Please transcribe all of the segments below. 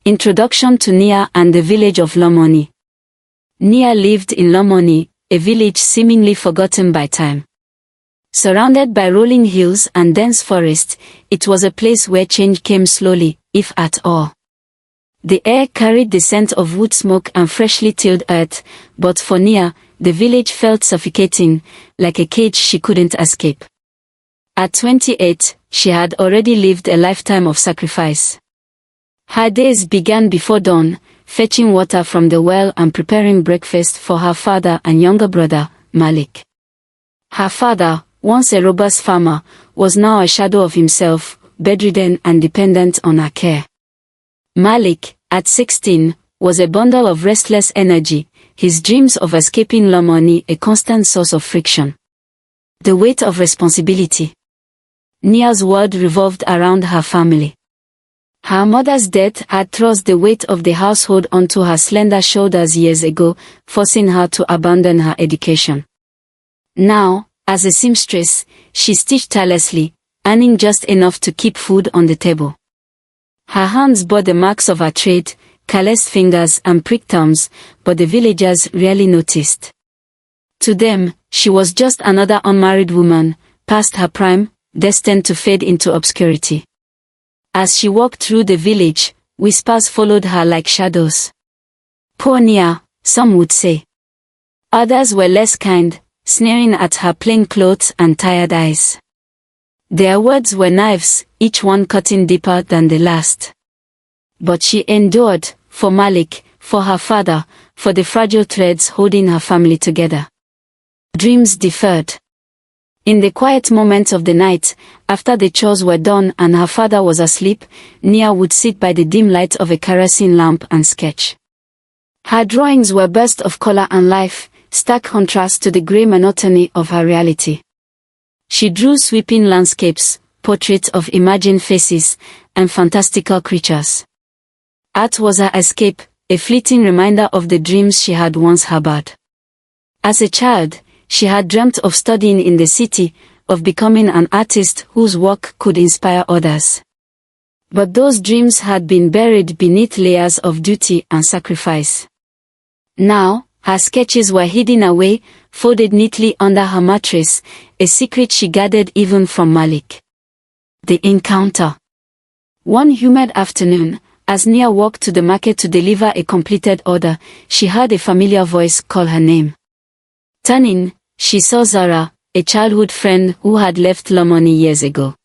Introduction to Nia and the village of Lomoni. Nia lived in Lomoni, a village seemingly forgotten by time. Surrounded by rolling hills and dense forest, it was a place where change came slowly, if at all. The air carried the scent of wood smoke and freshly tilled earth, but for Nia, the village felt suffocating, like a cage she couldn't escape. At 28, she had already lived a lifetime of sacrifice. Her days began before dawn, fetching water from the well and preparing breakfast for her father and younger brother, Malik. Her father, once a robust farmer, was now a shadow of himself, bedridden and dependent on her care. Malik, at 16, was a bundle of restless energy, his dreams of escaping Lomoni a constant source of friction. The weight of responsibility. Nia's world revolved around her family. Her mother's death had thrust the weight of the household onto her slender shoulders years ago, forcing her to abandon her education. Now, as a seamstress, she stitched tirelessly, earning just enough to keep food on the table. Her hands bore the marks of her trade, calloused fingers and pricked thumbs, but the villagers rarely noticed. To them, she was just another unmarried woman, past her prime, destined to fade into obscurity. As she walked through the village, whispers followed her like shadows. Poor Nia, some would say. Others were less kind, sneering at her plain clothes and tired eyes. Their words were knives, each one cutting deeper than the last. But she endured, for Malik, for her father, for the fragile threads holding her family together. Dreams deferred. In the quiet moments of the night, after the chores were done and her father was asleep, Nia would sit by the dim light of a kerosene lamp and sketch. Her drawings were bursts of color and life, stark contrast to the grey monotony of her reality. She drew sweeping landscapes, portraits of imagined faces, and fantastical creatures. Art was her escape, a fleeting reminder of the dreams she had once harbored. As a child, she had dreamt of studying in the city, of becoming an artist whose work could inspire others. But those dreams had been buried beneath layers of duty and sacrifice. Now, her sketches were hidden away, folded neatly under her mattress, a secret she guarded even from Malik. The encounter. One humid afternoon, as Nia walked to the market to deliver a completed order, she heard a familiar voice call her name. Turning, she saw Zara, a childhood friend who had left Lomoni years ago.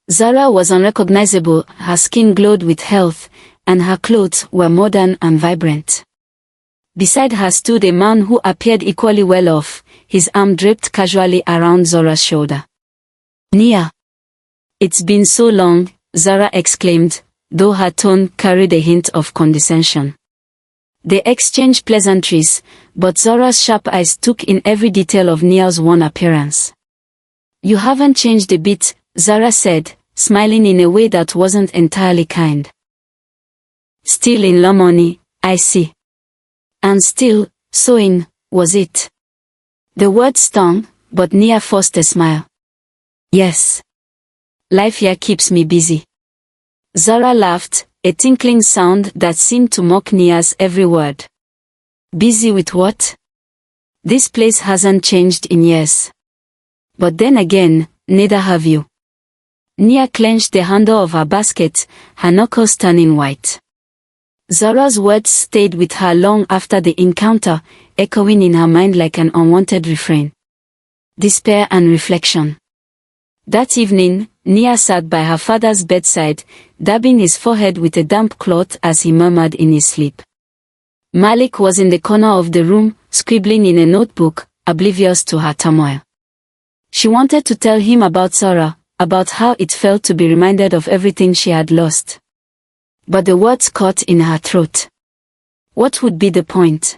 Zara was unrecognizable, her skin glowed with health, and her clothes were modern and vibrant. Beside her stood a man who appeared equally well off, his arm draped casually around Zara's shoulder. Nia. It's been so long, Zara exclaimed, though her tone carried a hint of condescension. They exchanged pleasantries, but Zara's sharp eyes took in every detail of Nia's worn appearance. You haven't changed a bit, Zara said, smiling in a way that wasn't entirely kind. Still in Lomoni, I see. And still, sewing, was it? The word stung, but Nia forced a smile. Yes. Life here keeps me busy. Zara laughed, a tinkling sound that seemed to mock Nia's every word. Busy with what? This place hasn't changed in years. But then again, neither have you. Nia clenched the handle of her basket, her knuckles turning white. Zara's words stayed with her long after the encounter, echoing in her mind like an unwanted refrain. Despair and reflection. That evening, Nia sat by her father's bedside, dabbing his forehead with a damp cloth as he murmured in his sleep. Malik was in the corner of the room, scribbling in a notebook, oblivious to her turmoil. She wanted to tell him about Zara, about how it felt to be reminded of everything she had lost. But the words caught in her throat. What would be the point?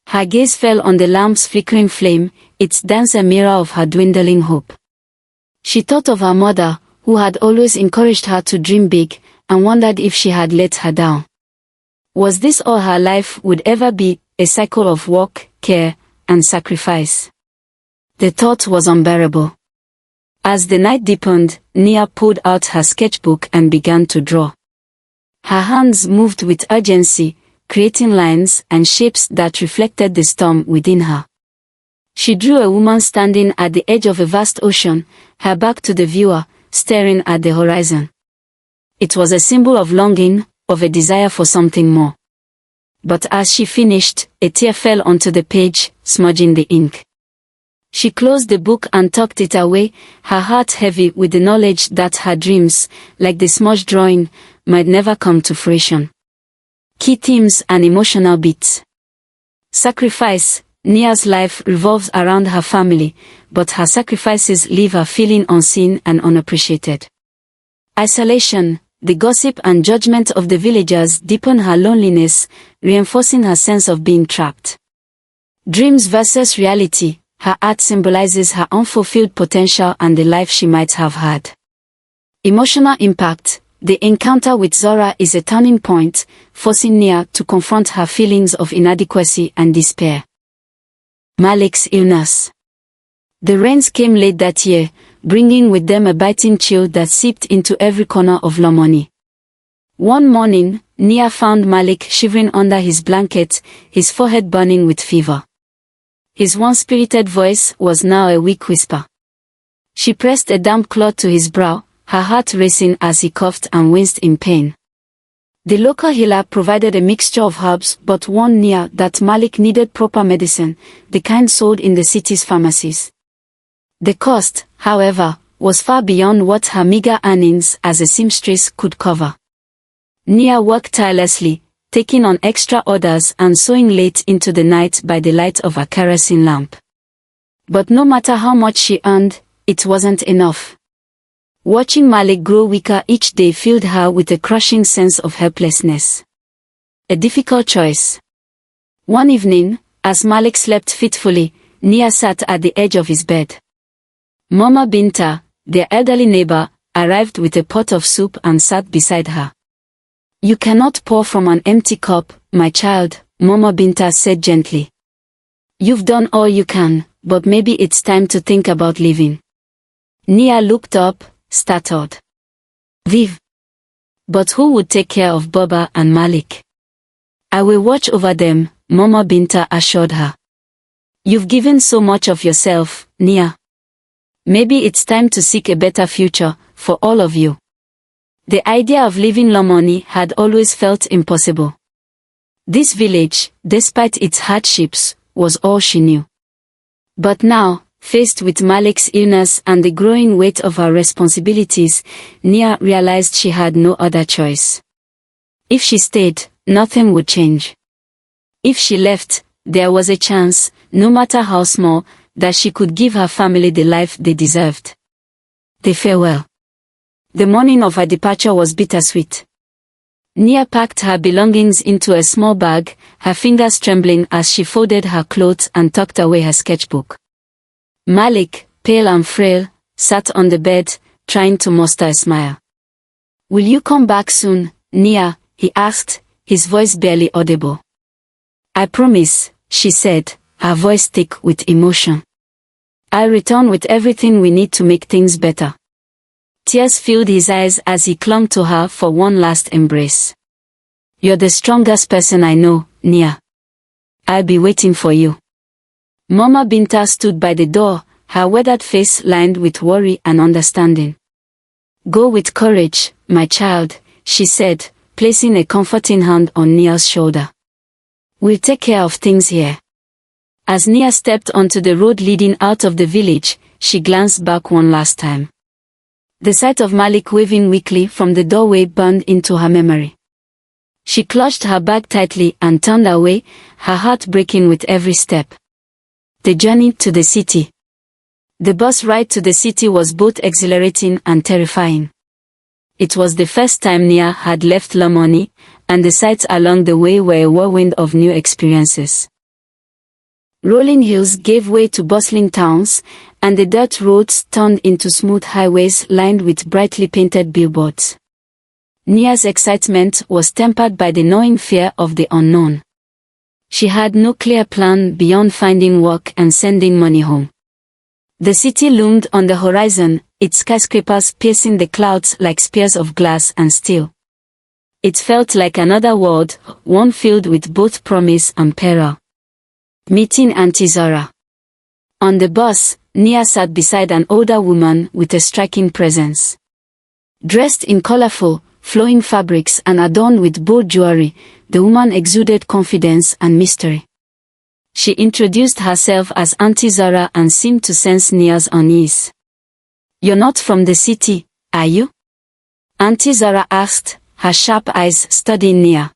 Her gaze fell on the lamp's flickering flame, its dancer mirror of her dwindling hope. She thought of her mother, who had always encouraged her to dream big, and wondered if she had let her down. Was this all her life would ever be, a cycle of work, care, and sacrifice? The thought was unbearable. As the night deepened, Nia pulled out her sketchbook and began to draw. Her hands moved with urgency, creating lines and shapes that reflected the storm within her. She drew a woman standing at the edge of a vast ocean, her back to the viewer, staring at the horizon. It was a symbol of longing, of a desire for something more. But as she finished, a tear fell onto the page, smudging the ink. She closed the book and tucked it away, her heart heavy with the knowledge that her dreams, like the smudged drawing, might never come to fruition. Key themes and emotional beats. Sacrifice. Nia's life revolves around her family, but her sacrifices leave her feeling unseen and unappreciated. Isolation. The gossip and judgment of the villagers deepen her loneliness, reinforcing her sense of being trapped. Dreams versus reality. Her art symbolizes her unfulfilled potential and the life she might have had. Emotional impact. The encounter with Zora is a turning point, forcing Nia to confront her feelings of inadequacy and despair. Malik's illness. The rains came late that year, bringing with them a biting chill that seeped into every corner of Lomoni. One morning, Nia found Malik shivering under his blanket, his forehead burning with fever. His once spirited voice was now a weak whisper. She pressed a damp cloth to his brow, her heart racing as he coughed and winced in pain. The local healer provided a mixture of herbs but warned Nia that Malik needed proper medicine, the kind sold in the city's pharmacies. The cost, however, was far beyond what her meager earnings as a seamstress could cover. Nia worked tirelessly, taking on extra orders and sewing late into the night by the light of a kerosene lamp. But no matter how much she earned, it wasn't enough. Watching Malik grow weaker each day filled her with a crushing sense of helplessness. A difficult choice. One evening, as Malik slept fitfully, Nia sat at the edge of his bed. Mama Binta, their elderly neighbor, arrived with a pot of soup and sat beside her. "You cannot pour from an empty cup, my child," Mama Binta said gently. "You've done all you can, but maybe it's time to think about leaving." Nia looked up, startled. "Leave? But who would take care of Baba and Malik?" "I will watch over them," Mama Binta assured her. "You've given so much of yourself, Nia. Maybe it's time to seek a better future, for all of you." The idea of leaving Lomoni had always felt impossible. This village, despite its hardships, was all she knew. But now, faced with Malik's illness and the growing weight of her responsibilities, Nia realized she had no other choice. If she stayed, nothing would change. If she left, there was a chance, no matter how small, that she could give her family the life they deserved. The farewell. The morning of her departure was bittersweet. Nia packed her belongings into a small bag, her fingers trembling as she folded her clothes and tucked away her sketchbook. Malik, pale and frail, sat on the bed, trying to muster a smile. "Will you come back soon, Nia?" he asked, his voice barely audible. "I promise," she said, her voice thick with emotion. "I'll return with everything we need to make things better." Tears filled his eyes as he clung to her for one last embrace. "You're the strongest person I know, Nia. I'll be waiting for you." Mama Binta stood by the door, her weathered face lined with worry and understanding. "Go with courage, my child," she said, placing a comforting hand on Nia's shoulder. "We'll take care of things here." As Nia stepped onto the road leading out of the village, she glanced back one last time. The sight of Malik waving weakly from the doorway burned into her memory. She clutched her bag tightly and turned away, her heart breaking with every step. The journey to the city. The bus ride to the city was both exhilarating and terrifying. It was the first time Nia had left Lomoni, and the sights along the way were a whirlwind of new experiences. Rolling hills gave way to bustling towns, and the dirt roads turned into smooth highways lined with brightly painted billboards. Nia's excitement was tempered by the gnawing fear of the unknown. She had no clear plan beyond finding work and sending money home. The city loomed on the horizon, its skyscrapers piercing the clouds like spears of glass and steel. It felt like another world, one filled with both promise and peril. Meeting Auntie Zora. On the bus, Nia sat beside an older woman with a striking presence. Dressed in colorful, flowing fabrics and adorned with bold jewelry, the woman exuded confidence and mystery. She introduced herself as Auntie Zora and seemed to sense Nia's unease. "You're not from the city, are you?" Auntie Zora asked, her sharp eyes studying Nia.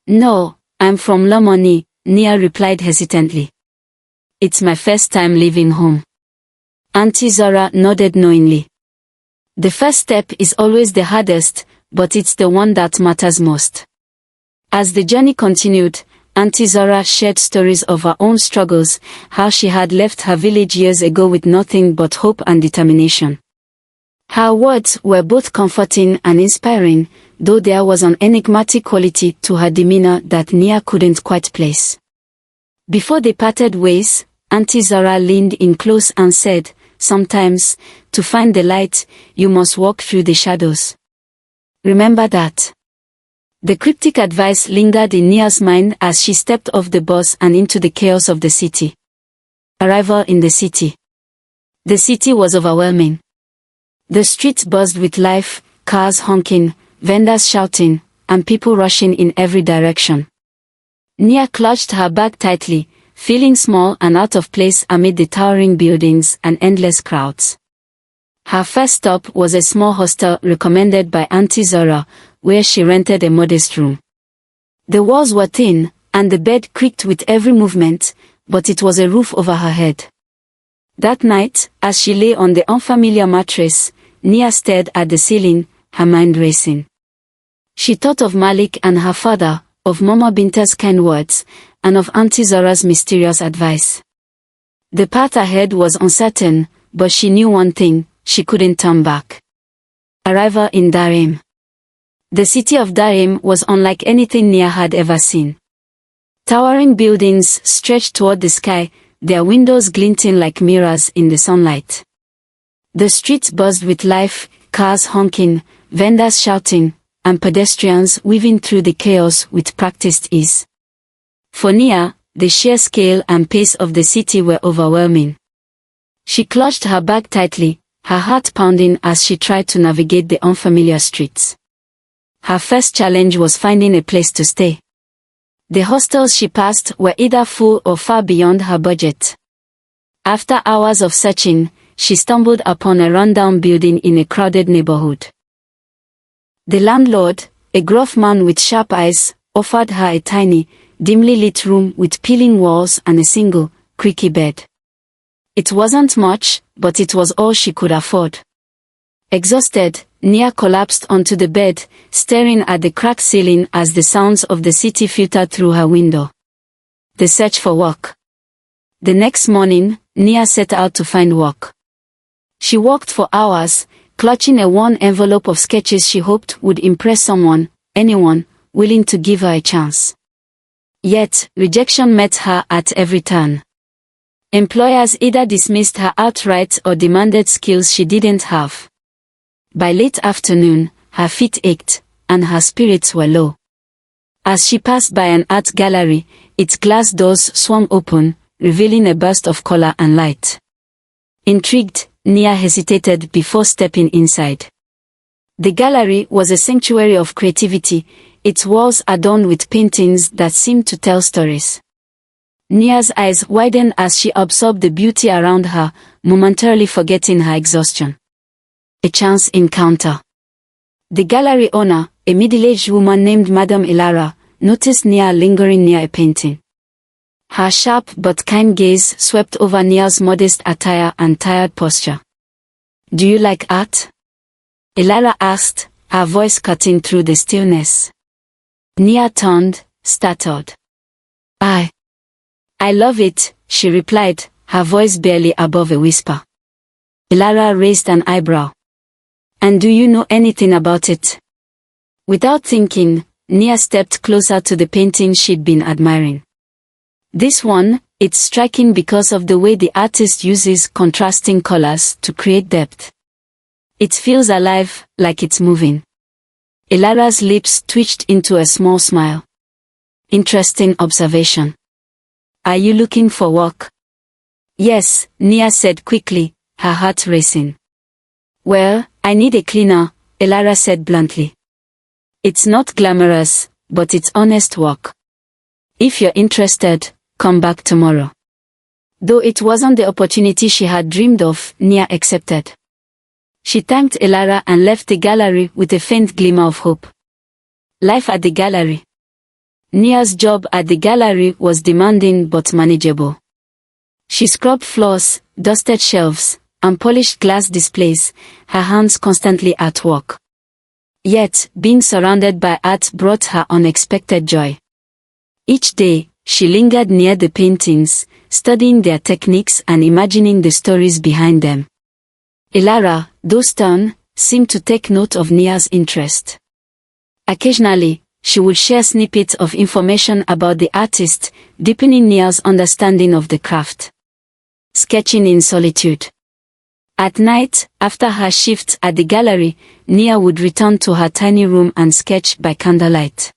"No, I'm from Lomoni," Nia replied hesitantly. "It's my first time leaving home." Auntie Zora nodded knowingly. The first step is always the hardest, but it's the one that matters most. As the journey continued, Auntie Zora shared stories of her own struggles, how she had left her village years ago with nothing but hope and determination. Her words were both comforting and inspiring, though there was an enigmatic quality to her demeanor that Nia couldn't quite place. Before they parted ways, Auntie Zora leaned in close and said, "Sometimes, to find the light, you must walk through the shadows. Remember that." The cryptic advice lingered in Nia's mind as she stepped off the bus and into the chaos of the city. Arrival in the city. The city was overwhelming. The streets buzzed with life, cars honking, vendors shouting, and people rushing in every direction. Nia clutched her bag tightly, feeling small and out of place amid the towering buildings and endless crowds. Her first stop was a small hostel recommended by Auntie Zora, where she rented a modest room. The walls were thin, and the bed creaked with every movement, but it was a roof over her head. That night, as she lay on the unfamiliar mattress, Nia stared at the ceiling, her mind racing. She thought of Malik and her father, of Mama Binta's kind words, and of Auntie Zora's mysterious advice. The path ahead was uncertain, but she knew one thing: she couldn't turn back. Arrival in Darim. The city of Darim was unlike anything Nia had ever seen. Towering buildings stretched toward the sky, their windows glinting like mirrors in the sunlight. The streets buzzed with life, cars honking, vendors shouting, and pedestrians weaving through the chaos with practiced ease. For Nia, the sheer scale and pace of the city were overwhelming. She clutched her bag tightly, her heart pounding as she tried to navigate the unfamiliar streets. Her first challenge was finding a place to stay. The hostels she passed were either full or far beyond her budget. After hours of searching, she stumbled upon a rundown building in a crowded neighborhood. The landlord, a gruff man with sharp eyes, offered her a tiny, dimly lit room with peeling walls and a single, creaky bed. It wasn't much, but it was all she could afford. Exhausted, Nia collapsed onto the bed, staring at the cracked ceiling as the sounds of the city filtered through her window. The search for work. The next morning, Nia set out to find work. She walked for hours, clutching a worn envelope of sketches she hoped would impress someone, anyone, willing to give her a chance. Yet, rejection met her at every turn. Employers either dismissed her outright or demanded skills she didn't have. By late afternoon, her feet ached, and her spirits were low. As she passed by an art gallery, its glass doors swung open, revealing a burst of color and light. Intrigued, Nia hesitated before stepping inside. The gallery was a sanctuary of creativity, its walls adorned with paintings that seemed to tell stories. Nia's eyes widened as she absorbed the beauty around her, momentarily forgetting her exhaustion. A chance encounter. The gallery owner, a middle-aged woman named Madame Ilara, noticed Nia lingering near a painting. Her sharp but kind gaze swept over Nia's modest attire and tired posture. "Do you like art?" Ilara asked, her voice cutting through the stillness. Nia turned, startled. I love it," she replied, her voice barely above a whisper. Ilara raised an eyebrow. "And do you know anything about it?" Without thinking, Nia stepped closer to the painting she'd been admiring. This one, it's striking because of the way the artist uses contrasting colors to create depth. It feels alive, like it's moving. Ilara's lips twitched into a small smile. Interesting observation. Are you looking for work? Yes, Nia said quickly, her heart racing. Well, I need a cleaner, Ilara said bluntly. It's not glamorous, but it's honest work. If you're interested, come back tomorrow. Though it wasn't the opportunity she had dreamed of, Nia accepted. She thanked Ilara and left the gallery with a faint glimmer of hope. Life at the gallery. Nia's job at the gallery was demanding but manageable. She scrubbed floors, dusted shelves, and polished glass displays, her hands constantly at work. Yet, being surrounded by art brought her unexpected joy. Each day, she lingered near the paintings, studying their techniques and imagining the stories behind them. Ilara, though stern, seemed to take note of Nia's interest. Occasionally, she would share snippets of information about the artist, deepening Nia's understanding of the craft. Sketching in solitude. At night, after her shift at the gallery, Nia would return to her tiny room and sketch by candlelight.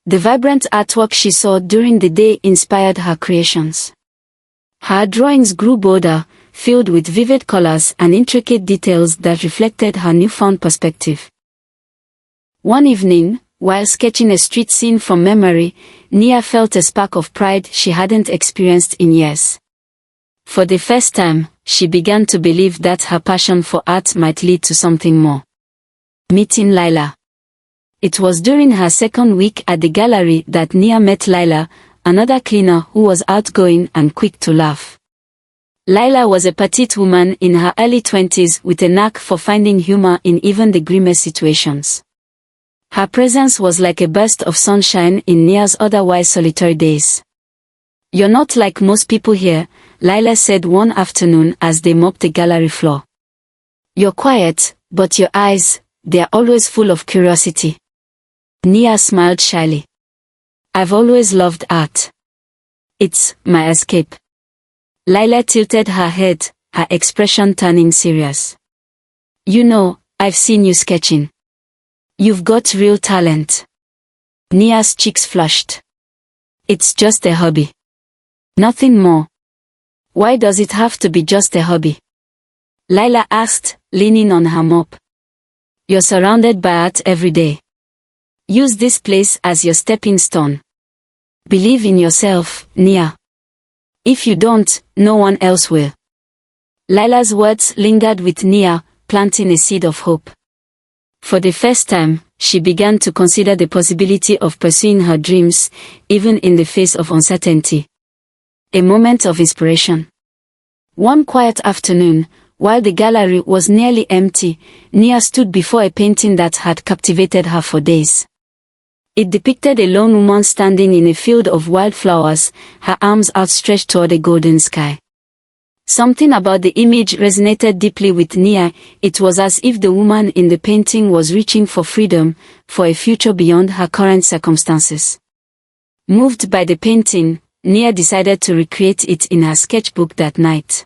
The vibrant artwork she saw during the day inspired her creations. Her drawings grew bolder, filled with vivid colors and intricate details that reflected her newfound perspective. One evening, while sketching a street scene from memory, Nia felt a spark of pride she hadn't experienced in years. For the first time, she began to believe that her passion for art might lead to something more. Meeting Lila. It was during her second week at the gallery that Nia met Lila, another cleaner who was outgoing and quick to laugh. Lila was a petite woman in her early 20s with a knack for finding humor in even the grimmest situations. Her presence was like a burst of sunshine in Nia's otherwise solitary days. You're not like most people here, Lila said one afternoon as they mopped the gallery floor. You're quiet, but your eyes, they're always full of curiosity. Nia smiled shyly. I've always loved art. It's my escape. Lila tilted her head, her expression turning serious. You know, I've seen you sketching. You've got real talent. Nia's cheeks flushed. It's just a hobby. Nothing more. Why does it have to be just a hobby? Lila asked, leaning on her mop. You're surrounded by art every day. Use this place as your stepping stone. Believe in yourself, Nia. If you don't, no one else will. Lila's words lingered with Nia, planting a seed of hope. For the first time, she began to consider the possibility of pursuing her dreams, even in the face of uncertainty. A moment of inspiration. One quiet afternoon, while the gallery was nearly empty, Nia stood before a painting that had captivated her for days. It depicted a lone woman standing in a field of wildflowers, her arms outstretched toward a golden sky. Something about the image resonated deeply with Nia. It was as if the woman in the painting was reaching for freedom, for a future beyond her current circumstances. Moved by the painting, Nia decided to recreate it in her sketchbook that night.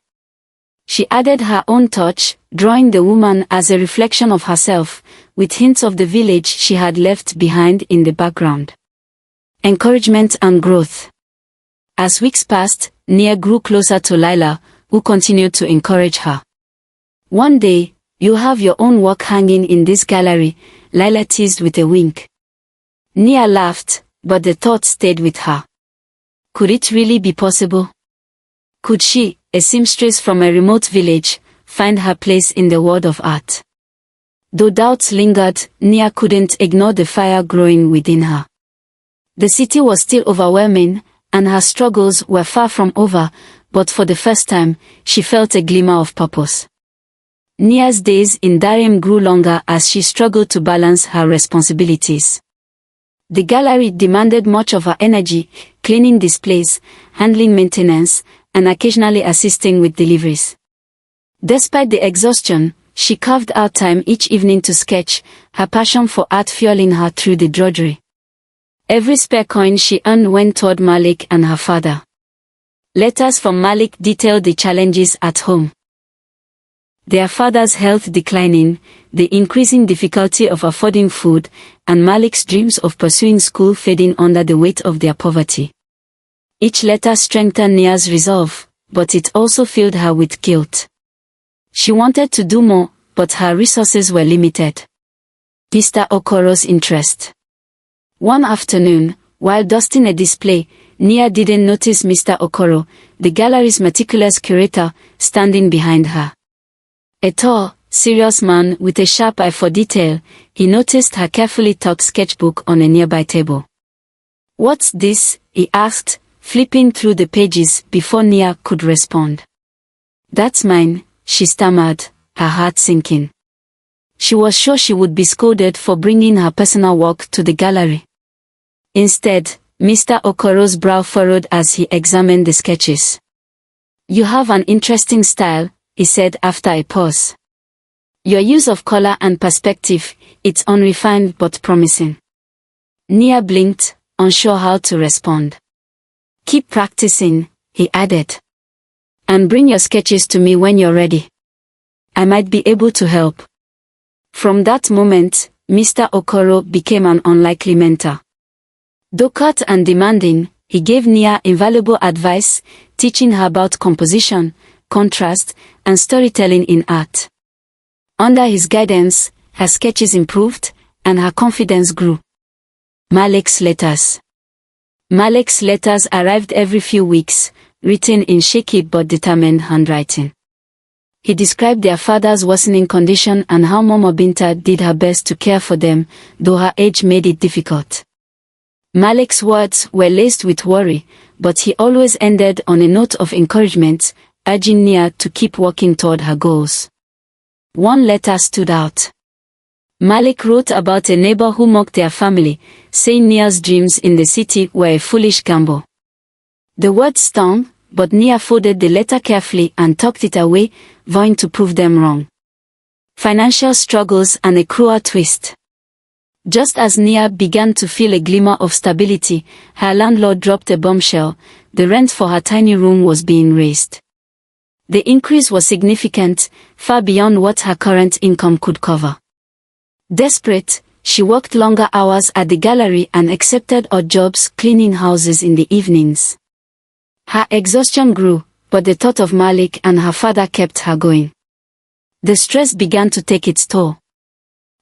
She added her own touch, drawing the woman as a reflection of herself, with hints of the village she had left behind in the background. Encouragement and growth. As weeks passed, Nia grew closer to Lila, who continued to encourage her. One day, you'll have your own work hanging in this gallery, Lila teased with a wink. Nia laughed, but the thought stayed with her. Could it really be possible? Could she, a seamstress from a remote village, find her place in the world of art? Though doubts lingered, Nia couldn't ignore the fire growing within her. The city was still overwhelming, and her struggles were far from over, but for the first time, she felt a glimmer of purpose. Nia's days in Durham grew longer as she struggled to balance her responsibilities. The gallery demanded much of her energy, cleaning displays, handling maintenance, and occasionally assisting with deliveries. Despite the exhaustion, she carved out time each evening to sketch, her passion for art fueling her through the drudgery. Every spare coin she earned went toward Malik and her father. Letters from Malik detailed the challenges at home. Their father's health declining, the increasing difficulty of affording food, and Malik's dreams of pursuing school fading under the weight of their poverty. Each letter strengthened Nia's resolve, but it also filled her with guilt. She wanted to do more, but her resources were limited. Mr. Okoro's interest. One afternoon, while dusting a display, Nia didn't notice Mr. Okoro, the gallery's meticulous curator, standing behind her. A tall, serious man with a sharp eye for detail, he noticed her carefully tucked sketchbook on a nearby table. "What's this?" he asked, flipping through the pages before Nia could respond. "That's mine," she stammered, her heart sinking. She was sure she would be scolded for bringing her personal work to the gallery. Instead, Mr. Okoro's brow furrowed as he examined the sketches. "You have an interesting style," he said after a pause. "Your use of color and perspective, it's unrefined but promising." Nia blinked, unsure how to respond. "Keep practicing," he added. "And bring your sketches to me when you're ready. I might be able to help." From that moment, Mr. Okoro became an unlikely mentor. Though curt and demanding, he gave Nia invaluable advice, teaching her about composition, contrast, and storytelling in art. Under his guidance, her sketches improved, and her confidence grew. Malik's letters. Malik's letters arrived every few weeks, written in shaky but determined handwriting. He described their father's worsening condition and how Mama Binta did her best to care for them, though her age made it difficult. Malik's words were laced with worry, but he always ended on a note of encouragement, urging Nia to keep working toward her goals. One letter stood out. Malik wrote about a neighbor who mocked their family, saying Nia's dreams in the city were a foolish gamble. The words stung, but Nia folded the letter carefully and tucked it away, vowing to prove them wrong. Financial struggles and a cruel twist. Just as Nia began to feel a glimmer of stability, her landlord dropped a bombshell: the rent for her tiny room was being raised. The increase was significant, far beyond what her current income could cover. Desperate, she worked longer hours at the gallery and accepted odd jobs cleaning houses in the evenings. Her exhaustion grew, but the thought of Malik and her father kept her going. The stress began to take its toll.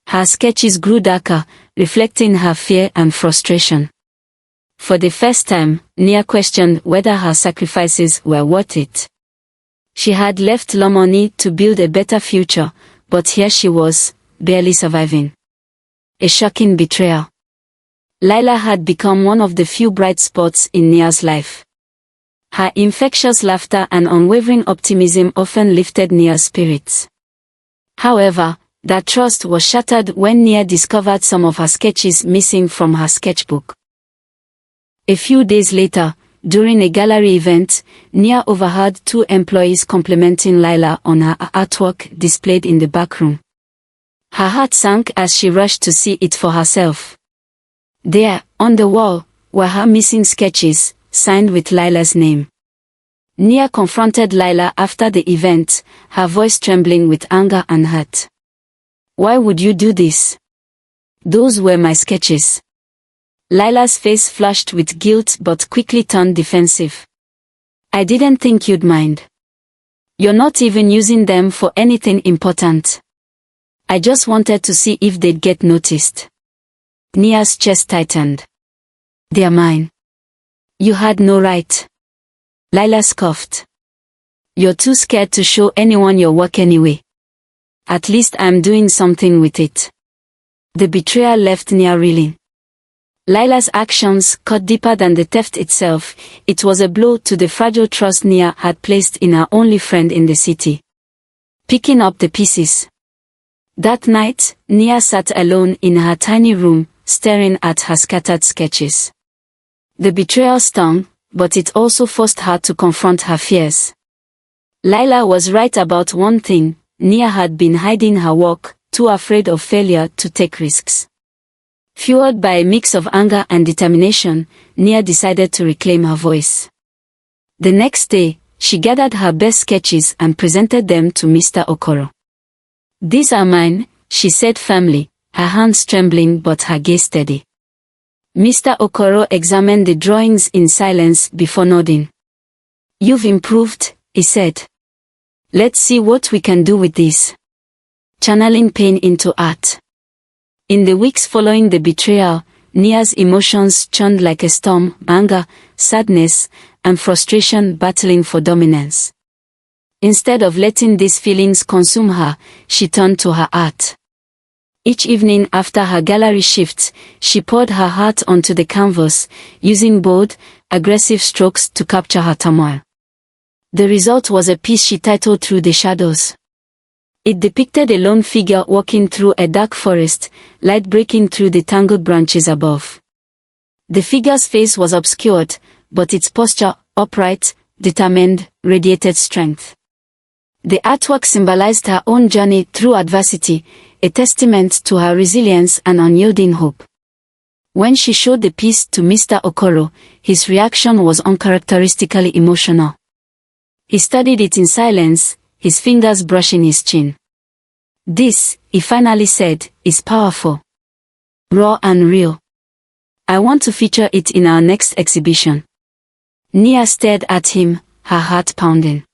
Her sketches grew darker, reflecting her fear and frustration. For the first time, Nia questioned whether her sacrifices were worth it. She had left Lomoni to build a better future, but here she was, barely surviving. A shocking betrayal. Laila had become one of the few bright spots in Nia's life. Her infectious laughter and unwavering optimism often lifted Nia's spirits. However, that trust was shattered when Nia discovered some of her sketches missing from her sketchbook. A few days later, during a gallery event, Nia overheard two employees complimenting Laila on her artwork displayed in the back room. Her heart sank as she rushed to see it for herself. There, on the wall, were her missing sketches, signed with Laila's name. Nia confronted Laila after the event, her voice trembling with anger and hurt. "Why would you do this? Those were my sketches." Laila's face flushed with guilt but quickly turned defensive. "I didn't think you'd mind. You're not even using them for anything important. I just wanted to see if they'd get noticed." Nia's chest tightened. "They're mine. You had no right." Laila scoffed. "You're too scared to show anyone your work anyway. At least I'm doing something with it." The betrayal left Nia reeling. Laila's actions cut deeper than the theft itself. It was a blow to the fragile trust Nia had placed in her only friend in the city. Picking up the pieces. That night, Nia sat alone in her tiny room, staring at her scattered sketches. The betrayal stung, but it also forced her to confront her fears. Laila was right about one thing: Nia had been hiding her work, too afraid of failure to take risks. Fueled by a mix of anger and determination, Nia decided to reclaim her voice. The next day, she gathered her best sketches and presented them to Mr. Okoro. "These are mine," she said firmly, her hands trembling but her gaze steady. Mr. Okoro examined the drawings in silence before nodding. "You've improved," he said. "Let's see what we can do with this." Channeling pain into art. In the weeks following the betrayal, Nia's emotions churned like a storm, anger, sadness, and frustration battling for dominance. Instead of letting these feelings consume her, she turned to her art. Each evening after her gallery shifts, she poured her heart onto the canvas, using bold, aggressive strokes to capture her turmoil. The result was a piece she titled Through the Shadows. It depicted a lone figure walking through a dark forest, light breaking through the tangled branches above. The figure's face was obscured, but its posture, upright, determined, radiated strength. The artwork symbolized her own journey through adversity, a testament to her resilience and unyielding hope. When she showed the piece to Mr. Okoro, his reaction was uncharacteristically emotional. He studied it in silence, his fingers brushing his chin. "This," he finally said, "is powerful. Raw and real. I want to feature it in our next exhibition." Nia stared at him, her heart pounding.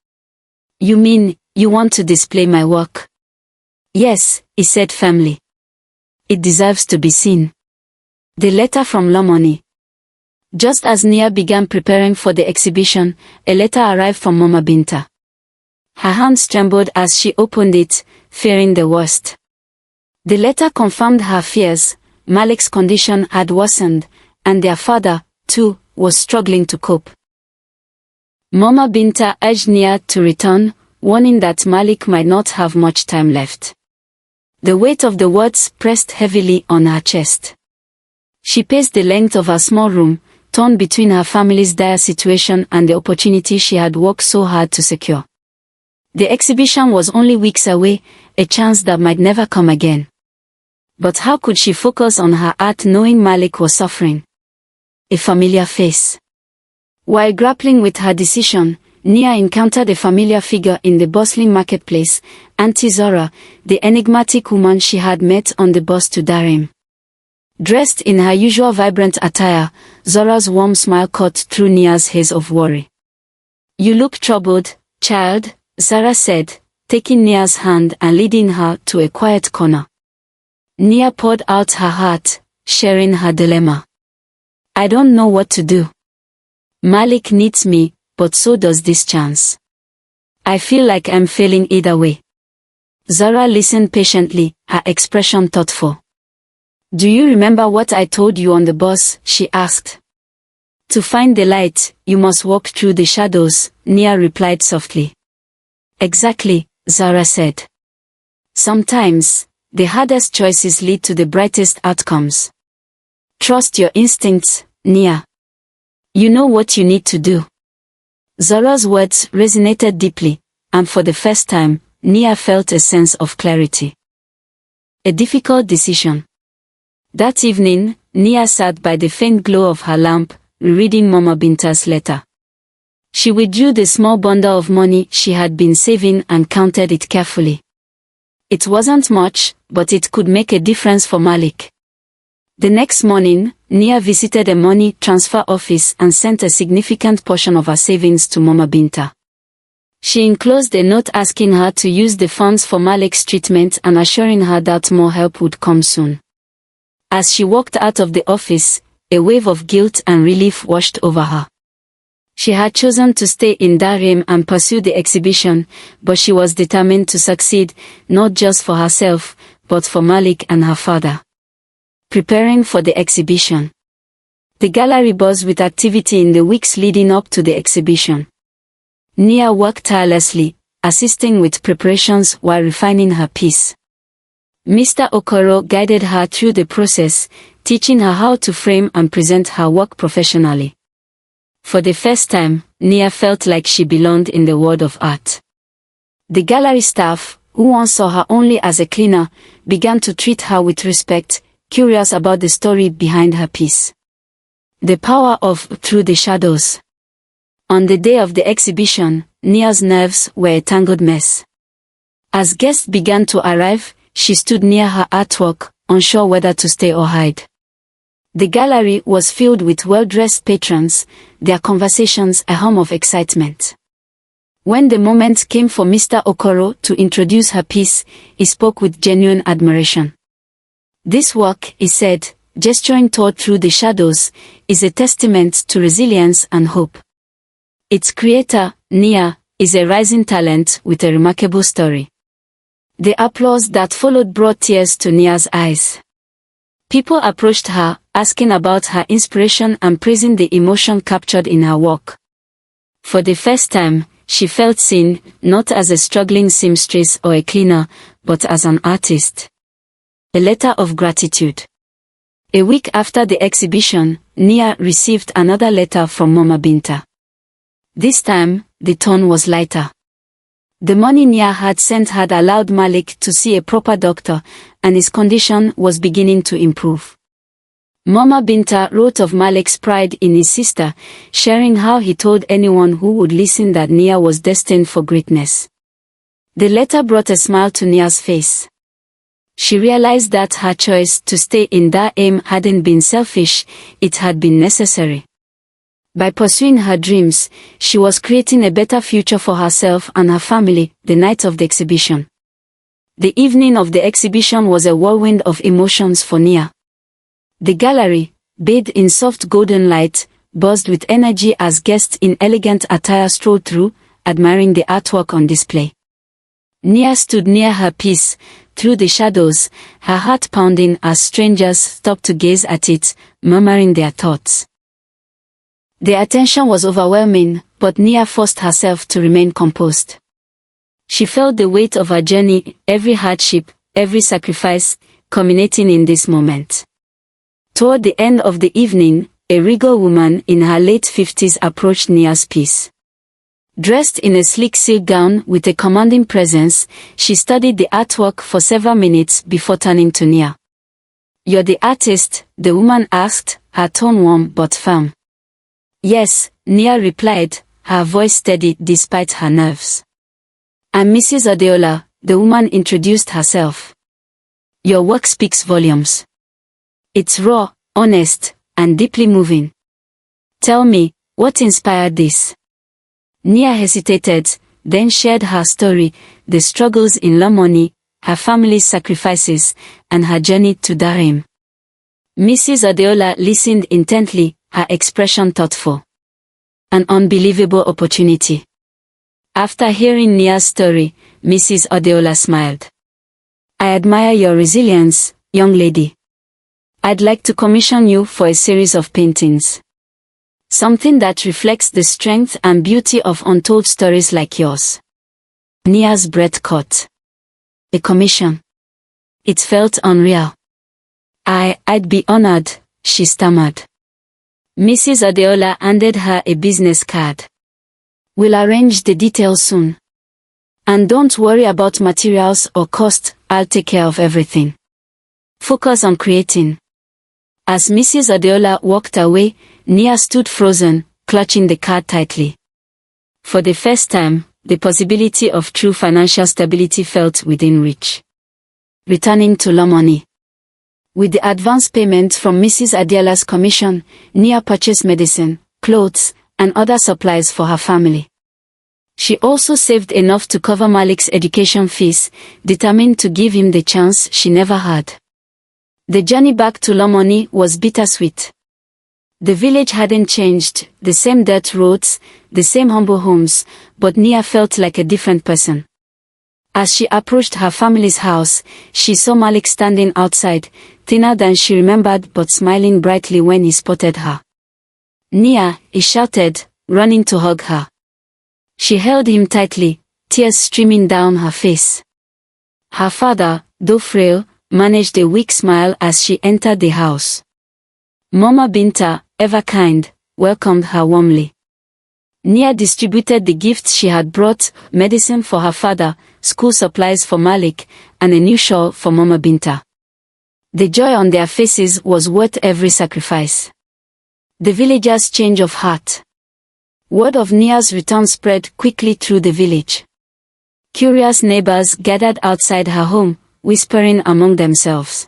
"You mean, you want to display my work?" "Yes," he said firmly. "It deserves to be seen." The letter from Lomoni. Just as Nia began preparing for the exhibition, a letter arrived from Mama Binta. Her hands trembled as she opened it, fearing the worst. The letter confirmed her fears. Malik's condition had worsened, and their father, too, was struggling to cope. Mama Binta urged Nia to return, warning that Malik might not have much time left. The weight of the words pressed heavily on her chest. She paced the length of her small room, torn between her family's dire situation and the opportunity she had worked so hard to secure. The exhibition was only weeks away, a chance that might never come again. But how could she focus on her art knowing Malik was suffering? A familiar face. While grappling with her decision, Nia encountered a familiar figure in the bustling marketplace, Auntie Zora, the enigmatic woman she had met on the bus to Darim. Dressed in her usual vibrant attire, Zora's warm smile cut through Nia's haze of worry. "You look troubled, child," Zara said, taking Nia's hand and leading her to a quiet corner. Nia poured out her heart, sharing her dilemma. "I don't know what to do. Malik needs me, but so does this chance. I feel like I'm failing either way." Zara listened patiently, her expression thoughtful. "Do you remember what I told you on the bus?" she asked. "To find the light, you must walk through the shadows," Nia replied softly. "Exactly," Zara said. "Sometimes, the hardest choices lead to the brightest outcomes. Trust your instincts, Nia. You know what you need to do." Zara's words resonated deeply, and for the first time, Nia felt a sense of clarity. A difficult decision. That evening, Nia sat by the faint glow of her lamp, rereading Mama Binta's letter. She withdrew the small bundle of money she had been saving and counted it carefully. It wasn't much, but it could make a difference for Malik. The next morning, Nia visited a money transfer office and sent a significant portion of her savings to Mama Binta. She enclosed a note asking her to use the funds for Malik's treatment and assuring her that more help would come soon. As she walked out of the office, a wave of guilt and relief washed over her. She had chosen to stay in Darim and pursue the exhibition, but she was determined to succeed, not just for herself, but for Malik and her father. Preparing for the exhibition. The gallery buzzed with activity in the weeks leading up to the exhibition. Nia worked tirelessly, assisting with preparations while refining her piece. Mr. Okoro guided her through the process, teaching her how to frame and present her work professionally. For the first time, Nia felt like she belonged in the world of art. The gallery staff, who once saw her only as a cleaner, began to treat her with respect, curious about the story behind her piece. The power of Through the Shadows. On the day of the exhibition, Nia's nerves were a tangled mess. As guests began to arrive, she stood near her artwork, unsure whether to stay or hide. The gallery was filled with well-dressed patrons, their conversations a hum of excitement. When the moment came for Mr. Okoro to introduce her piece, he spoke with genuine admiration. "This work," he said, gesturing toward through the shadows, "is a testament to resilience and hope. Its creator, Nia, is a rising talent with a remarkable story." The applause that followed brought tears to Nia's eyes. People approached her, asking about her inspiration and praising the emotion captured in her work. For the first time, she felt seen, not as a struggling seamstress or a cleaner, but as an artist. A letter of gratitude. A week after the exhibition, Nia received another letter from Mama Binta. This time, the tone was lighter. The money Nia had sent had allowed Malik to see a proper doctor, and his condition was beginning to improve. Mama Binta wrote of Malik's pride in his sister, sharing how he told anyone who would listen that Nia was destined for greatness. The letter brought a smile to Nia's face. She realized that her choice to stay in Dar aim hadn't been selfish, it had been necessary. By pursuing her dreams, she was creating a better future for herself and her family. The night of the exhibition. The evening of the exhibition was a whirlwind of emotions for Nia. The gallery, bathed in soft golden light, buzzed with energy as guests in elegant attire strolled through, admiring the artwork on display. Nia stood near her piece, through the shadows, her heart pounding as strangers stopped to gaze at it, murmuring their thoughts. The attention was overwhelming, but Nia forced herself to remain composed. She felt the weight of her journey, every hardship, every sacrifice, culminating in this moment. Toward the end of the evening, a regal woman in her late 50s approached Nia's piece. Dressed in a sleek silk gown with a commanding presence, she studied the artwork for several minutes before turning to Nia. "You're the artist?" the woman asked, her tone warm but firm. "Yes," Nia replied, her voice steady despite her nerves. "I'm Mrs. Adeola," the woman introduced herself. "Your work speaks volumes. It's raw, honest, and deeply moving. Tell me, what inspired this?" Nia hesitated, then shared her story, the struggles in Lomoni, her family's sacrifices, and her journey to Darim. Mrs. Adeola listened intently, her expression thoughtful. "An unbelievable opportunity." After hearing Nia's story, Mrs. Adeola smiled. "I admire your resilience, young lady. I'd like to commission you for a series of paintings. Something that reflects the strength and beauty of untold stories like yours." Nia's breath caught. A commission. It felt unreal. I'd be honored," she stammered. Mrs. Adeola handed her a business card. "We'll arrange the details soon. And don't worry about materials or cost, I'll take care of everything. Focus on creating." As Mrs. Adeola walked away, Nia stood frozen, clutching the card tightly. For the first time, the possibility of true financial stability felt within reach. Returning to Lomoni. With the advance payment from Mrs. Adeola's commission, Nia purchased medicine, clothes, and other supplies for her family. She also saved enough to cover Malik's education fees, determined to give him the chance she never had. The journey back to Lomoni was bittersweet. The village hadn't changed, the same dirt roads, the same humble homes, but Nia felt like a different person. As she approached her family's house, she saw Malik standing outside, thinner than she remembered but smiling brightly when he spotted her. "Nia," he shouted, running to hug her. She held him tightly, tears streaming down her face. Her father, though frail, managed a weak smile as she entered the house. Mama Binta, ever kind, welcomed her warmly. Nia distributed the gifts she had brought, medicine for her father, school supplies for Malik, and a new shawl for Mama Binta. The joy on their faces was worth every sacrifice. The villagers' change of heart. Word of Nia's return spread quickly through the village. Curious neighbors gathered outside her home, whispering among themselves.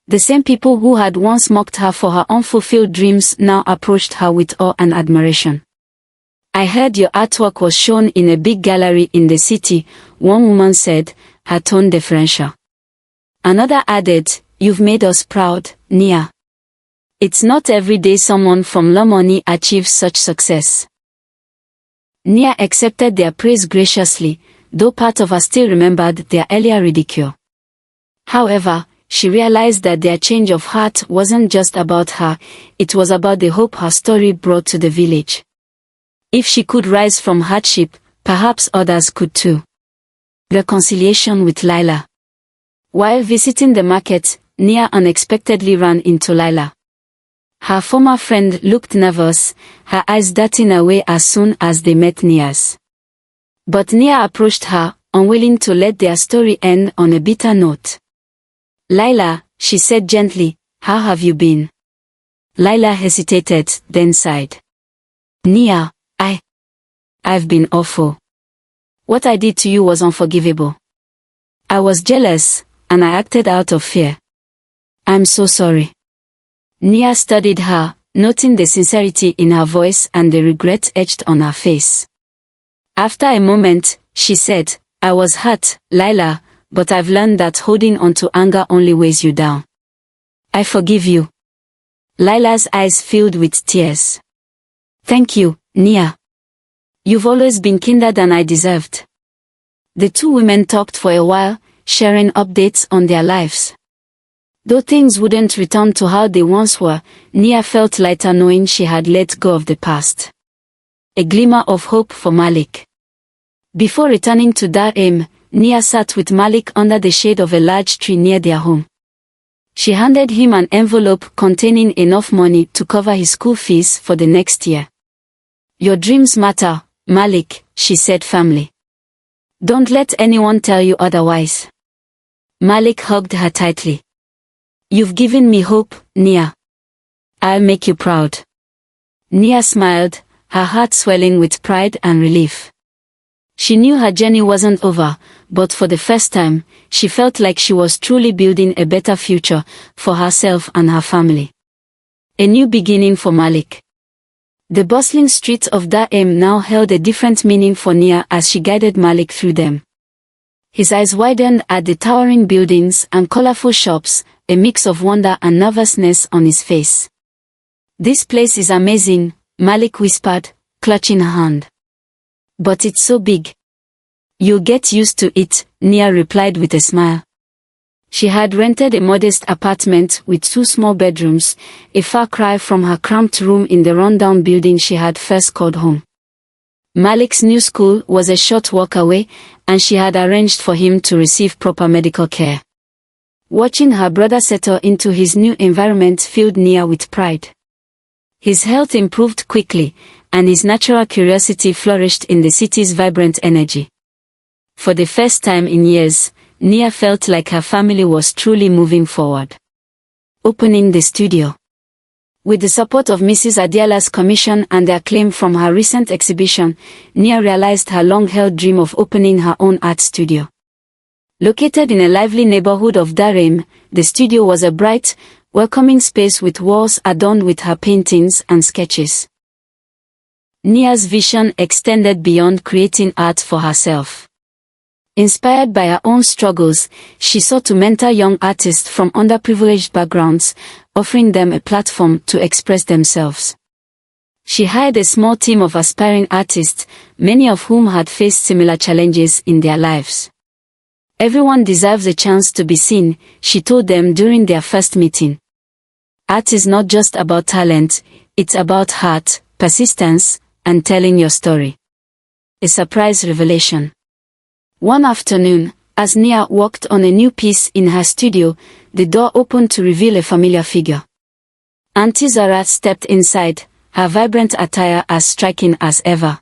The same people who had once mocked her for her unfulfilled dreams now approached her with awe and admiration. "I heard your artwork was shown in a big gallery in the city," one woman said, her tone deferential. Another added, "You've made us proud, Nia. It's not every day someone from Lomoni achieves such success." Nia accepted their praise graciously, though part of her still remembered their earlier ridicule. However, she realized that their change of heart wasn't just about her, it was about the hope her story brought to the village. If she could rise from hardship, perhaps others could too. Reconciliation with Lila. While visiting the market, Nia unexpectedly ran into Lila. Her former friend looked nervous, her eyes darting away as soon as they met Nia's. But Nia approached her, unwilling to let their story end on a bitter note. "Lila," she said gently, "how have you been?" Lila hesitated, then sighed. "Nia, I've been awful. What I did to you was unforgivable. I was jealous, and I acted out of fear. I'm so sorry." Nia studied her, noting the sincerity in her voice and the regret etched on her face. After a moment, she said, "I was hurt, Lila, but I've learned that holding on to anger only weighs you down. I forgive you." Lila's eyes filled with tears. "Thank you, Nia. You've always been kinder than I deserved." The two women talked for a while, sharing updates on their lives. Though things wouldn't return to how they once were, Nia felt lighter knowing she had let go of the past. A glimmer of hope for Malik. Before returning to Dar-Em, Nia sat with Malik under the shade of a large tree near their home. She handed him an envelope containing enough money to cover his school fees for the next year. "Your dreams matter, Malik," she said firmly. "Don't let anyone tell you otherwise." Malik hugged her tightly. "You've given me hope, Nia. I'll make you proud." Nia smiled, her heart swelling with pride and relief. She knew her journey wasn't over, but for the first time, she felt like she was truly building a better future for herself and her family. A new beginning for Malik. The bustling streets of Dar-Em now held a different meaning for Nia as she guided Malik through them. His eyes widened at the towering buildings and colorful shops, a mix of wonder and nervousness on his face. "This place is amazing," Malik whispered, clutching her hand. "But it's so big." "You'll get used to it," Nia replied with a smile. She had rented a modest apartment with 2 small bedrooms, a far cry from her cramped room in the rundown building she had first called home. Malik's new school was a short walk away, and she had arranged for him to receive proper medical care. Watching her brother settle into his new environment filled Nia with pride. His health improved quickly, and his natural curiosity flourished in the city's vibrant energy. For the first time in years, Nia felt like her family was truly moving forward. Opening the studio. With the support of Mrs. Adiala's commission and the acclaim from her recent exhibition, Nia realized her long-held dream of opening her own art studio. Located in a lively neighborhood of Dar-Em, the studio was a bright, welcoming space with walls adorned with her paintings and sketches. Nia's vision extended beyond creating art for herself. Inspired by her own struggles, she sought to mentor young artists from underprivileged backgrounds, offering them a platform to express themselves. She hired a small team of aspiring artists, many of whom had faced similar challenges in their lives. "Everyone deserves a chance to be seen," she told them during their first meeting. "Art is not just about talent, it's about heart, persistence, and telling your story." A surprise revelation. One afternoon, as Nia worked on a new piece in her studio, the door opened to reveal a familiar figure. Auntie Zara stepped inside, her vibrant attire as striking as ever.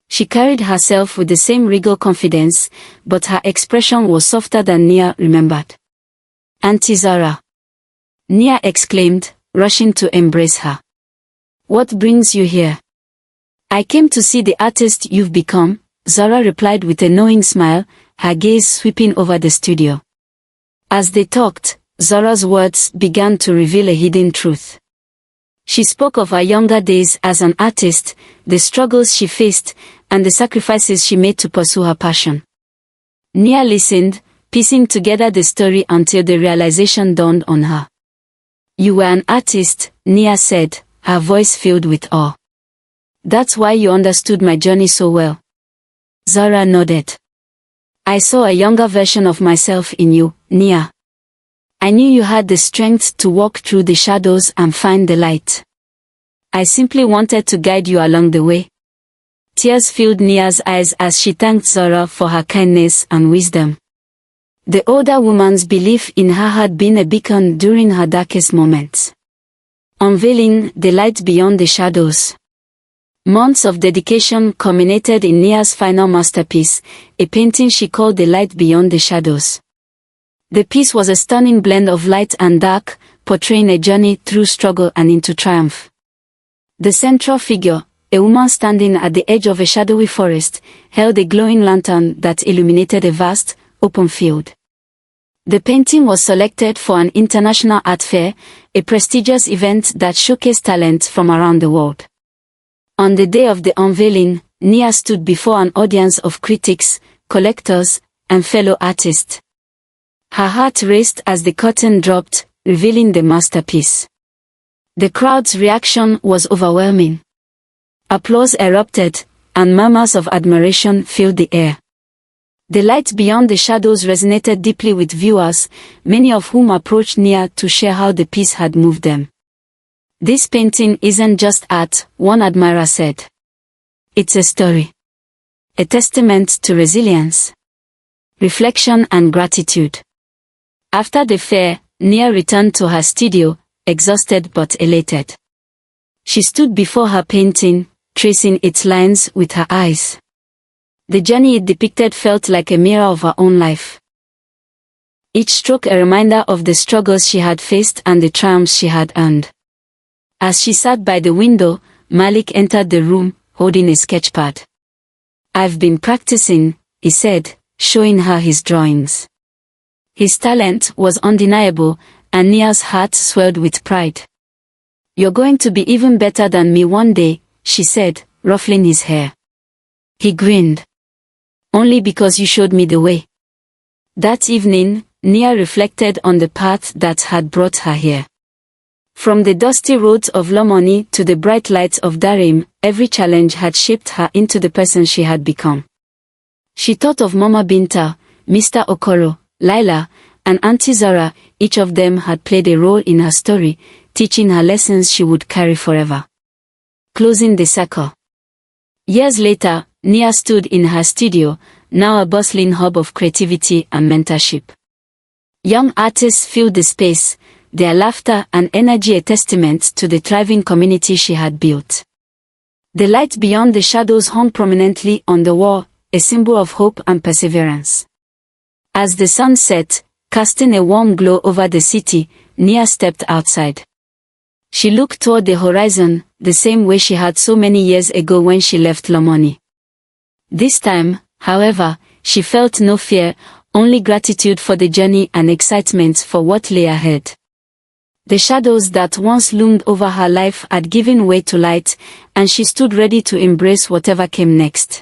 She carried herself with the same regal confidence, but her expression was softer than Nia remembered. "Auntie Zara!" Nia exclaimed, rushing to embrace her. "What brings you here?" I came to see the artist you've become, Zora replied with a knowing smile, her gaze sweeping over the studio. As they talked, Zora's words began to reveal a hidden truth. She spoke of her younger days as an artist, the struggles she faced, and the sacrifices she made to pursue her passion. Nia listened, piecing together the story until the realization dawned on her. You were an artist, Nia said, her voice filled with awe. That's why you understood my journey so well. Zora nodded. I saw a younger version of myself in you, Nia. I knew you had the strength to walk through the shadows and find the light. I simply wanted to guide you along the way. Tears filled Nia's eyes as she thanked Zora for her kindness and wisdom. The older woman's belief in her had been a beacon during her darkest moments, unveiling the light beyond the shadows. Months of dedication culminated in Nia's final masterpiece, a painting she called The Light Beyond the Shadows. The piece was a stunning blend of light and dark, portraying a journey through struggle and into triumph. The central figure, a woman standing at the edge of a shadowy forest, held a glowing lantern that illuminated a vast, open field. The painting was selected for an international art fair, a prestigious event that showcased talent from around the world. On the day of the unveiling, Nia stood before an audience of critics, collectors, and fellow artists. Her heart raced as the curtain dropped, revealing the masterpiece. The crowd's reaction was overwhelming. Applause erupted, and murmurs of admiration filled the air. The light beyond the shadows resonated deeply with viewers, many of whom approached Nia to share how the piece had moved them. This painting isn't just art, one admirer said. It's a story. A testament to resilience, reflection and gratitude. After the fair, Nia returned to her studio, exhausted but elated. She stood before her painting, tracing its lines with her eyes. The journey it depicted felt like a mirror of her own life. Each stroke a reminder of the struggles she had faced and the triumphs she had earned. As she sat by the window, Malik entered the room, holding a sketchpad. I've been practicing, he said, showing her his drawings. His talent was undeniable, and Nia's heart swelled with pride. You're going to be even better than me one day, she said, ruffling his hair. He grinned. Only because you showed me the way. That evening, Nia reflected on the path that had brought her here. From the dusty roads of Lomoni to the bright lights of Darim, every challenge had shaped her into the person she had become. She thought of Mama Binta, Mr. Okoro, Laila, and Auntie Zara. Each of them had played a role in her story, teaching her lessons she would carry forever. Closing the circle. Years later, Nia stood in her studio, now a bustling hub of creativity and mentorship. Young artists filled the space, their laughter and energy a testament to the thriving community she had built. The light beyond the shadows hung prominently on the wall, a symbol of hope and perseverance. As the sun set, casting a warm glow over the city, Nia stepped outside. She looked toward the horizon, the same way she had so many years ago when she left Lomoni. This time, however, she felt no fear, only gratitude for the journey and excitement for what lay ahead. The shadows that once loomed over her life had given way to light, and she stood ready to embrace whatever came next.